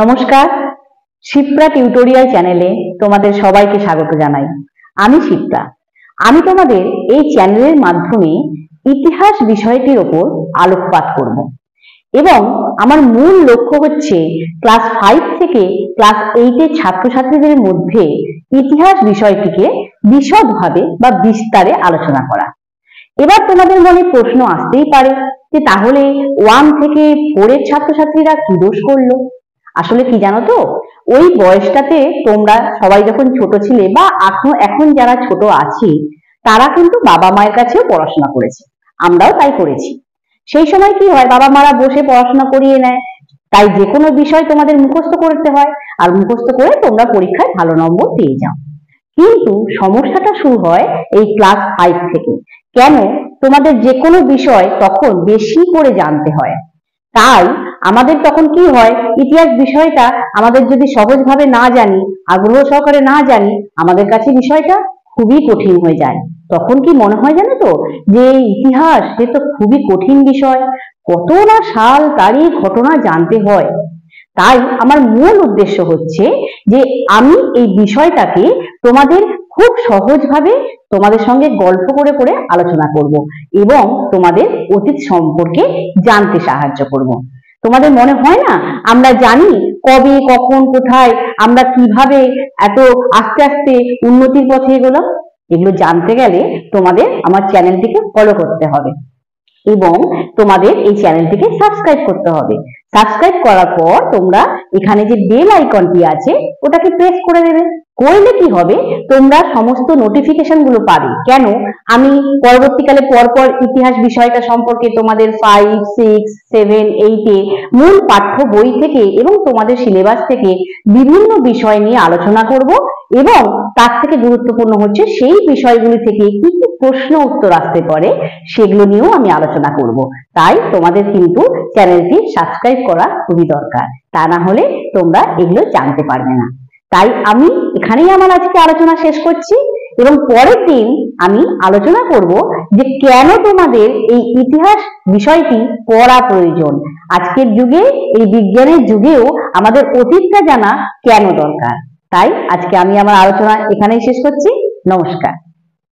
নমস্কার, শিপ্রা টিউটোরিয়াল চ্যানেলে তোমাদের সবাইকে স্বাগত জানাই। আমি শিপ্রা। আমি তোমাদের এই চ্যানেলের মাধ্যমে ইতিহাস বিষয়টির ওপর আলোকপাত করব এবং আমার মূল লক্ষ্য হচ্ছে ক্লাস 5 থেকে ক্লাস 8 এর ছাত্রছাত্রীদের মধ্যে ইতিহাস বিষয়টিকে বিশদভাবে বা বিস্তারে আলোচনা করা। এবার তোমাদের মনে প্রশ্ন আসতেই পারে যে তাহলে 1 থেকে 4 এর ছাত্রছাত্রীরা কি দোষ করলো? আসলে কি জানো তো, ওই বয়সটাতে তোমরা সবাই যখন ছোট ছিলে বা এখন যারা ছোট আছি তারা কিন্তু বাবা মায়ের কাছেও পড়াশোনা করেছে, আমরাও তাই করেছি। সেই সময় কি হয়, বাবা মারা বসে পড়াশোনা করিয়ে নেয়, তাই যে কোনো বিষয় তোমাদের মুখস্থ করতে হয়, আর মুখস্থ করে তোমরা পরীক্ষায় ভালো নম্বর পেয়ে যাও। কিন্তু সমস্যাটা শুরু হয় এই ক্লাস 5 থেকে। কেন? তোমাদের যে কোনো বিষয় তখন বেশি করে জানতে হয়। তাই আমাদের তখন কি হয়, ইতিহাস বিষয়টা আমাদের যদি সহজভাবে না জানি, আগ্রহ সহকারে না জানি, আমাদের কাছে বিষয়টা খুবই কঠিন হয়ে যায়। তখন কি মনে হয় জানো তো, যে ইতিহাস সে তো খুবই কঠিন বিষয়, কত না সাল তারিখ ঘটনা জানতে হয়। তাই আমার মূল উদ্দেশ্য হচ্ছে যে আমি এই বিষয়টাকে তোমাদের খুব সহজভাবে তোমাদের সঙ্গে গল্প করে করে আলোচনা করব এবং তোমাদের অতীত সম্পর্কে জানতে সাহায্য করব। তোমাদের মনে হয় না, আমরা জানি কবে কখন কোথায় আমরা কিভাবে এত আস্তে আস্তে উন্নতির পথে এগোলাম? এগুলো জানতে গেলে তোমাদের আমার চ্যানেলটিকে ফলো করতে হবে এবং তোমাদের এই চ্যানেলটিকে সাবস্ক্রাইব করতে হবে। সাবস্ক্রাইব করার পর তোমরা এখানে যে বেল আইকনটি আছে ওটাকে প্রেস করে দেবে। করলে কি হবে, তোমরা সমস্ত নোটিফিকেশন গুলো পাবে। কেন? আমি পরবর্তীকালে পরপর ইতিহাস বিষয়টা সম্পর্কে তোমাদের 5, 6, 7, 8 এ মূল পাঠ্য বই থেকে এবং তোমাদের সিলেবাস থেকে বিভিন্ন বিষয় নিয়ে আলোচনা করব এবং তার থেকে গুরুত্বপূর্ণ হচ্ছে সেই বিষয়গুলি থেকে কি কি প্রশ্ন উত্তর আসতে পারে সেগুলো নিয়েও আমি আলোচনা করব। তাই তোমাদের কিন্তু চ্যানেলটি সাবস্ক্রাইব করা খুবই দরকার, তা না হলে তোমরা এগুলো জানতে পারবে না। তাই আমি এখানেই আমার আজকে আলোচনা শেষ করছি এবং পরের দিন আমি আলোচনা করব যে কেন তোমাদের এই ইতিহাস বিষয়টি পড়া প্রয়োজন। আজকের যুগে, এই বিজ্ঞানের যুগেও আমাদের অতীতটা জানা কেন দরকার। তাই আজকে আমি আমার আলোচনা এখানেই শেষ করছি। নমস্কার।